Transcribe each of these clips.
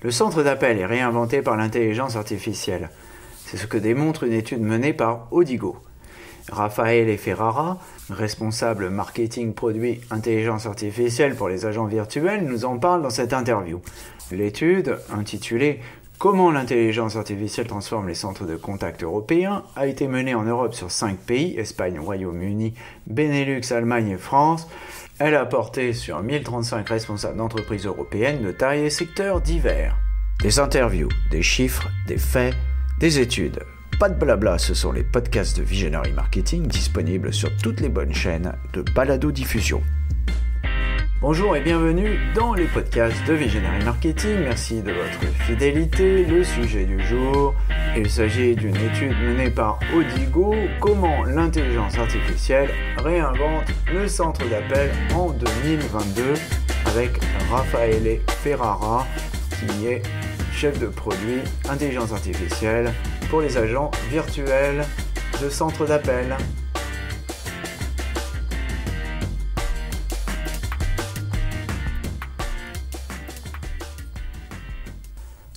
Le centre d'appel est réinventé par l'intelligence artificielle. C'est ce que démontre une étude menée par Odigo. Raffaele Ferrara, responsable marketing produit intelligence artificielle pour les agents virtuels, nous en parle dans cette interview. L'étude, intitulée « Comment l'intelligence artificielle transforme les centres de contact européens » a été menée en Europe sur 5 pays, Espagne, Royaume-Uni, Benelux, Allemagne et France. Elle a porté sur 1035 responsables d'entreprises européennes de taille et secteurs divers. Des interviews, des chiffres, des faits, des études. Pas de blabla, ce sont les podcasts de Visionary Marketing disponibles sur toutes les bonnes chaînes de balado-diffusion. Bonjour et bienvenue dans les podcasts de Visionary Marketing. Merci de votre fidélité. Le sujet du jour, il s'agit d'une étude menée par Odigo, comment l'intelligence artificielle réinvente le centre d'appel en 2022 avec Raffaele Ferrara qui est chef de produit intelligence artificielle pour les agents virtuels de centre d'appel.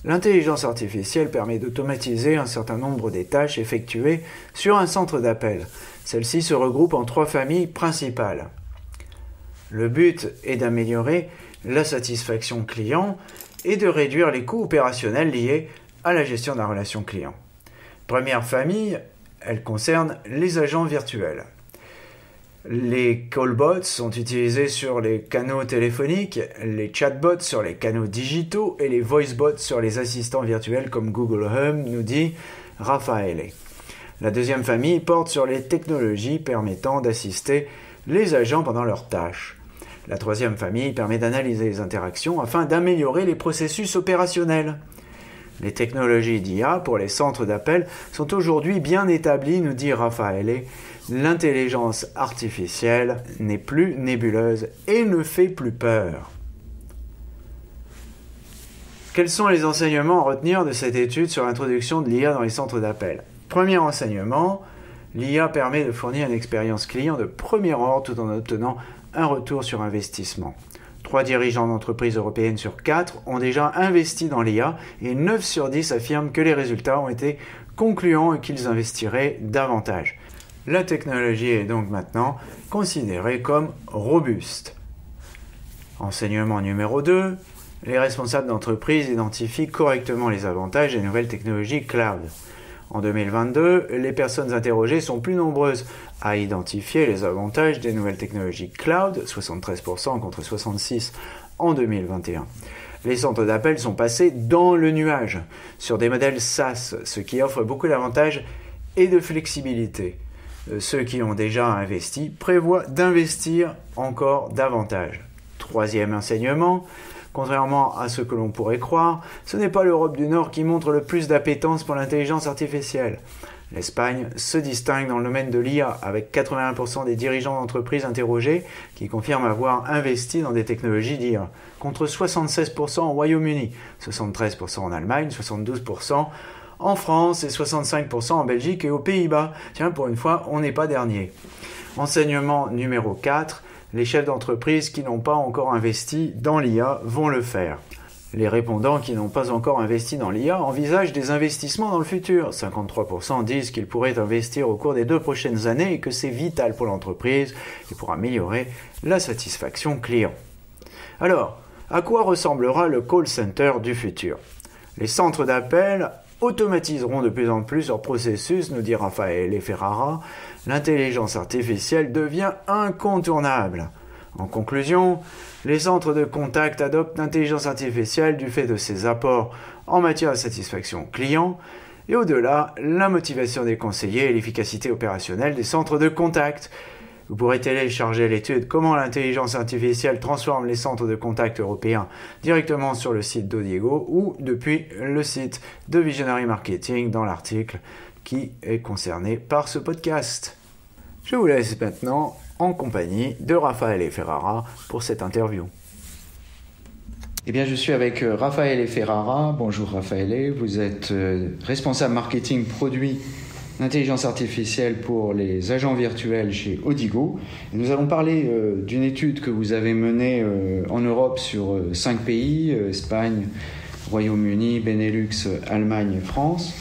L'intelligence artificielle permet d'automatiser un certain nombre des tâches effectuées sur un centre d'appel. Celles-ci se regroupent en 3 familles principales. Le but est d'améliorer la satisfaction client et de réduire les coûts opérationnels liés à la gestion de la relation client. Première famille, elle concerne les agents virtuels. Les callbots sont utilisés sur les canaux téléphoniques, les chatbots sur les canaux digitaux et les voicebots sur les assistants virtuels comme Google Home, nous dit Raffaele. La deuxième famille porte sur les technologies permettant d'assister les agents pendant leurs tâches. La troisième famille permet d'analyser les interactions afin d'améliorer les processus opérationnels. Les technologies d'IA pour les centres d'appel sont aujourd'hui bien établies, nous dit Raffaele. L'intelligence artificielle n'est plus nébuleuse et ne fait plus peur. Quels sont les enseignements à retenir de cette étude sur l'introduction de l'IA dans les centres d'appel ? Premier enseignement, l'IA permet de fournir une expérience client de premier ordre tout en obtenant un retour sur investissement. 3 dirigeants d'entreprises européennes sur 4 ont déjà investi dans l'IA et 9 sur 10 affirment que les résultats ont été concluants et qu'ils investiraient davantage. La technologie est donc maintenant considérée comme robuste. Enseignement numéro 2, les responsables d'entreprise identifient correctement les avantages des nouvelles technologies cloud. En 2022, les personnes interrogées sont plus nombreuses à identifier les avantages des nouvelles technologies cloud, 73% contre 66% en 2021. Les centres d'appel sont passés dans le nuage, sur des modèles SaaS, ce qui offre beaucoup d'avantages et de flexibilité. Ceux qui ont déjà investi prévoient d'investir encore davantage. Troisième enseignement, contrairement à ce que l'on pourrait croire, ce n'est pas l'Europe du Nord qui montre le plus d'appétence pour l'intelligence artificielle. L'Espagne se distingue dans le domaine de l'IA avec 81% des dirigeants d'entreprises interrogés qui confirment avoir investi dans des technologies d'IA, contre 76% au Royaume-Uni, 73% en Allemagne, 72% en France et 65% en Belgique et aux Pays-Bas. Tiens, pour une fois, on n'est pas dernier. Enseignement numéro 4, les chefs d'entreprise qui n'ont pas encore investi dans l'IA vont le faire. Les répondants qui n'ont pas encore investi dans l'IA envisagent des investissements dans le futur. 53% disent qu'ils pourraient investir au cours des 2 prochaines années et que c'est vital pour l'entreprise et pour améliorer la satisfaction client. Alors, à quoi ressemblera le call center du futur ? Les centres d'appel automatiseront de plus en plus leur processus, nous dit Raffaele Ferrara. L'intelligence artificielle devient incontournable. En conclusion, les centres de contact adoptent l'intelligence artificielle du fait de ses apports en matière de satisfaction client et au-delà, la motivation des conseillers et l'efficacité opérationnelle des centres de contact. Vous pourrez télécharger l'étude « Comment l'intelligence artificielle transforme les centres de contact européens » directement sur le site d'Odigo ou depuis le site de Visionary Marketing dans l'article qui est concerné par ce podcast. Je vous laisse maintenant en compagnie de Raffaele Ferrara pour cette interview. Eh bien, je suis avec Raffaele Ferrara. Bonjour Raffaele, vous êtes responsable marketing produit l'intelligence artificielle pour les agents virtuels chez Odigo. Et nous allons parler d'une étude que vous avez menée en Europe sur 5 pays, Espagne, Royaume-Uni, Benelux, Allemagne, France,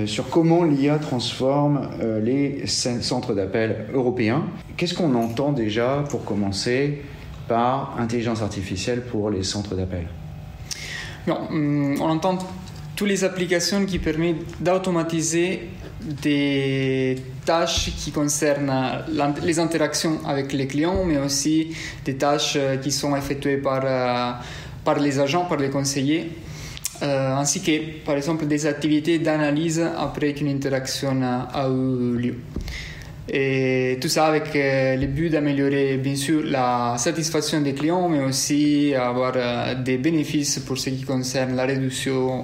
sur comment l'IA transforme les centres d'appel européens. Qu'est-ce qu'on entend déjà, pour commencer, par intelligence artificielle pour les centres d'appel? On entend toutes les applications qui permettent d'automatiser des tâches qui concernent les interactions avec les clients, mais aussi des tâches qui sont effectuées par les agents, par les conseillers, ainsi que, par exemple, des activités d'analyse après qu'une interaction a eu lieu. Et tout ça avec le but d'améliorer, bien sûr, la satisfaction des clients, mais aussi avoir des bénéfices pour ce qui concerne la réduction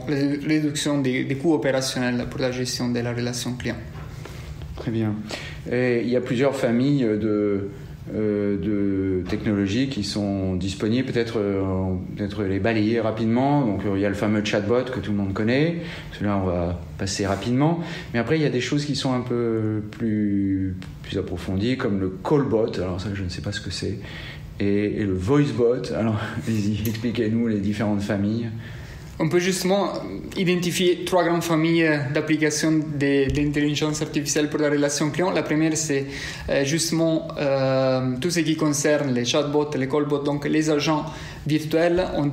des coûts opérationnels pour la gestion de la relation client. Très bien. Et il y a plusieurs familles de technologies qui sont disponibles, peut-être les balayer rapidement. Donc il y a le fameux chatbot que tout le monde connaît, celui-là on va passer rapidement, mais après il y a des choses qui sont un peu plus approfondies, comme le callbot, alors ça je ne sais pas ce que c'est, et le voicebot. Alors allez-y, expliquez-nous les différentes familles. On peut justement identifier 3 grandes familles d'applications d'intelligence artificielle pour la relation client. La première, c'est justement tout ce qui concerne les chatbots, les callbots, donc les agents virtuels. On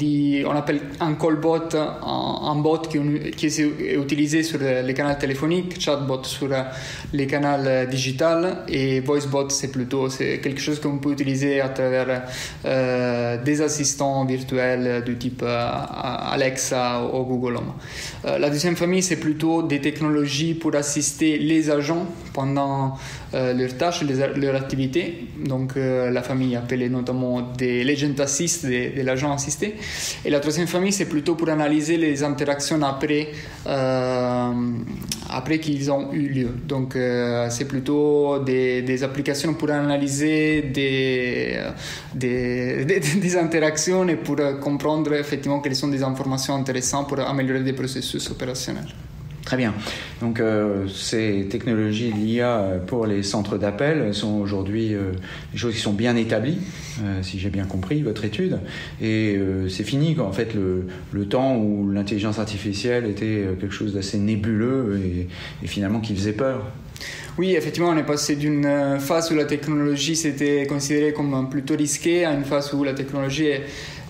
appelle un callbot un bot qui est utilisé sur les canaux téléphoniques, chatbot sur les canaux digital, et voicebot, c'est quelque chose qu'on peut utiliser à travers des assistants virtuels du type Alexa au Google Home. La deuxième famille, c'est plutôt des technologies pour assister les agents pendant leurs tâches, leurs activités. Donc la famille appelée notamment des l'agent assist, de l'agent assisté. Et la troisième famille, c'est plutôt pour analyser les interactions après qu'ils ont eu lieu. Donc c'est plutôt des applications pour analyser des interactions et pour comprendre effectivement quelles sont des informations intéressantes pour améliorer des processus opérationnels. Très bien. Donc ces technologies l'IA pour les centres d'appel sont aujourd'hui des choses qui sont bien établies, si j'ai bien compris votre étude. Et c'est fini, en fait, le temps où l'intelligence artificielle était quelque chose d'assez nébuleux et finalement qui faisait peur. Oui, effectivement, on est passé d'une phase où la technologie c'était considérée comme plutôt risquée à une phase où la technologie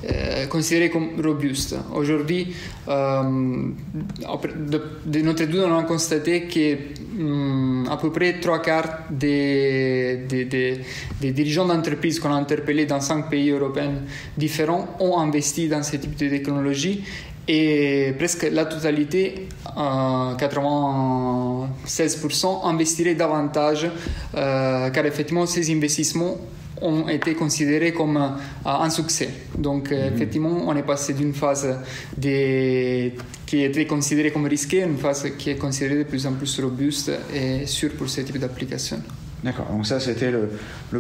est considérée comme robuste. Aujourd'hui, de notre étude, on a constaté que à peu près 3/4 des dirigeants d'entreprises qu'on a interpellés dans 5 pays européens différents ont investi dans ce type de technologie. Et presque la totalité, 96%, investirait davantage car effectivement ces investissements ont été considérés comme un succès. Donc effectivement, on est passé d'une phase qui était considérée comme risquée à une phase qui est considérée de plus en plus robuste et sûre pour ce type d'application. D'accord, donc ça c'était le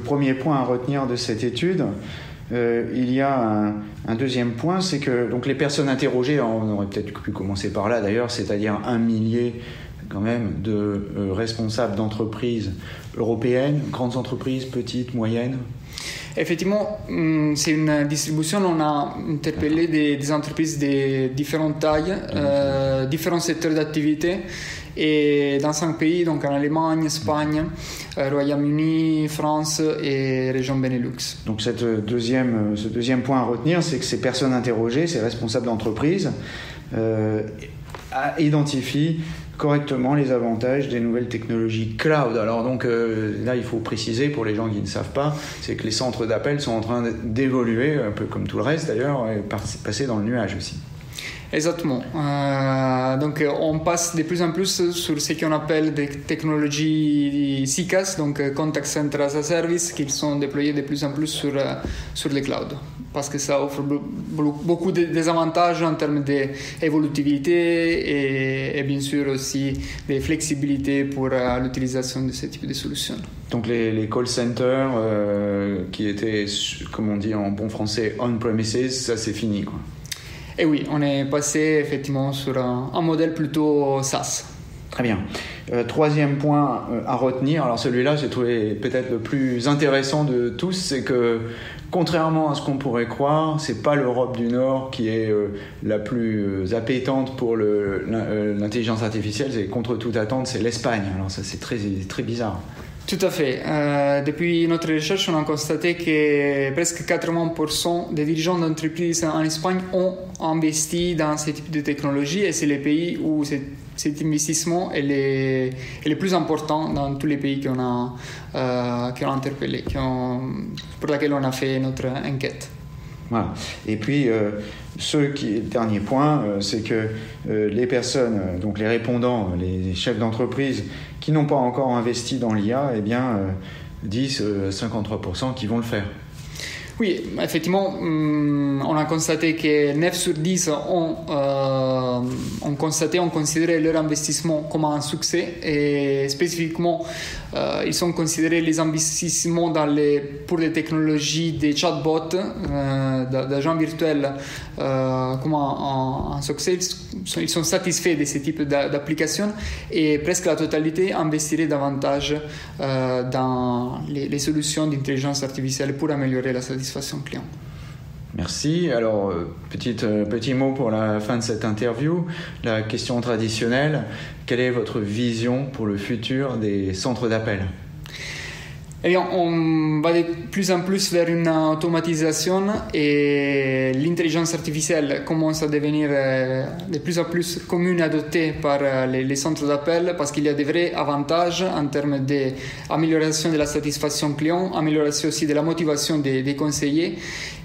premier point à retenir de cette étude. Il y a un deuxième point, c'est que donc les personnes interrogées, on aurait peut-être pu commencer par là d'ailleurs, c'est-à-dire 1 millier quand même de responsables d'entreprises européennes, grandes entreprises, petites, moyennes. Effectivement, c'est une distribution. On a interpellé des entreprises de différentes tailles, différents secteurs d'activité. Et dans 5 pays, donc en Allemagne, Espagne, Royaume-Uni, France et région Benelux. Donc ce deuxième point à retenir, c'est que ces personnes interrogées, ces responsables d'entreprise, identifient correctement les avantages des nouvelles technologies cloud. Alors donc là, il faut préciser pour les gens qui ne savent pas, c'est que les centres d'appel sont en train d'évoluer, un peu comme tout le reste d'ailleurs, et passer dans le nuage aussi. Exactement. Donc on passe de plus en plus sur ce qu'on appelle des technologies CCaaS, donc Contact Center as a Service, qui sont déployées de plus en plus sur les clouds, parce que ça offre beaucoup de désavantages en termes d'évolutivité et bien sûr aussi de flexibilité pour l'utilisation de ce type de solutions. Donc les call centers qui étaient, comme on dit en bon français, on-premises, ça c'est fini, quoi. Et oui, on est passé effectivement sur un modèle plutôt SaaS. Très bien. Troisième point à retenir, alors celui-là j'ai trouvé peut-être le plus intéressant de tous, c'est que contrairement à ce qu'on pourrait croire, c'est pas l'Europe du Nord qui est la plus appétente pour l'intelligence artificielle, c'est contre toute attente, c'est l'Espagne. Alors ça c'est très, très bizarre. Tout à fait. Depuis notre recherche, on a constaté que presque 80% des dirigeants d'entreprises en Espagne ont investi dans ce type de technologie et c'est les pays où cet investissement est le plus important dans tous les pays qu'on a interpellés, pour lesquels on a fait notre enquête. Voilà. Et puis, dernier point, c'est que les personnes, donc les répondants, les chefs d'entreprise qui n'ont pas encore investi dans l'IA, eh bien, disent 53% qui vont le faire. Oui, effectivement, on a constaté que 9 sur 10 ont considéré leur investissement comme un succès et spécifiquement, ils ont considéré les investissements pour les technologies des chatbots, d'agents virtuels, comme un succès. Ils sont satisfaits de ce type d'application et presque la totalité investirait davantage dans les solutions d'intelligence artificielle pour améliorer la satisfaction client. Merci. Alors, petit mot pour la fin de cette interview. La question traditionnelle, quelle est votre vision pour le futur des centres d'appel ? Eh bien, on va de plus en plus vers une automatisation et l'intelligence artificielle commence à devenir de plus en plus commune et adoptée par les centres d'appel parce qu'il y a des vrais avantages en termes d'amélioration de la satisfaction client, amélioration aussi de la motivation des conseillers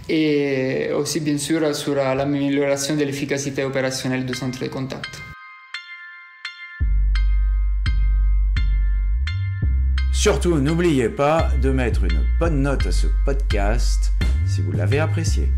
et aussi bien sûr sur l'amélioration de l'efficacité opérationnelle du centre de contact. Surtout, n'oubliez pas de mettre une bonne note à ce podcast si vous l'avez apprécié.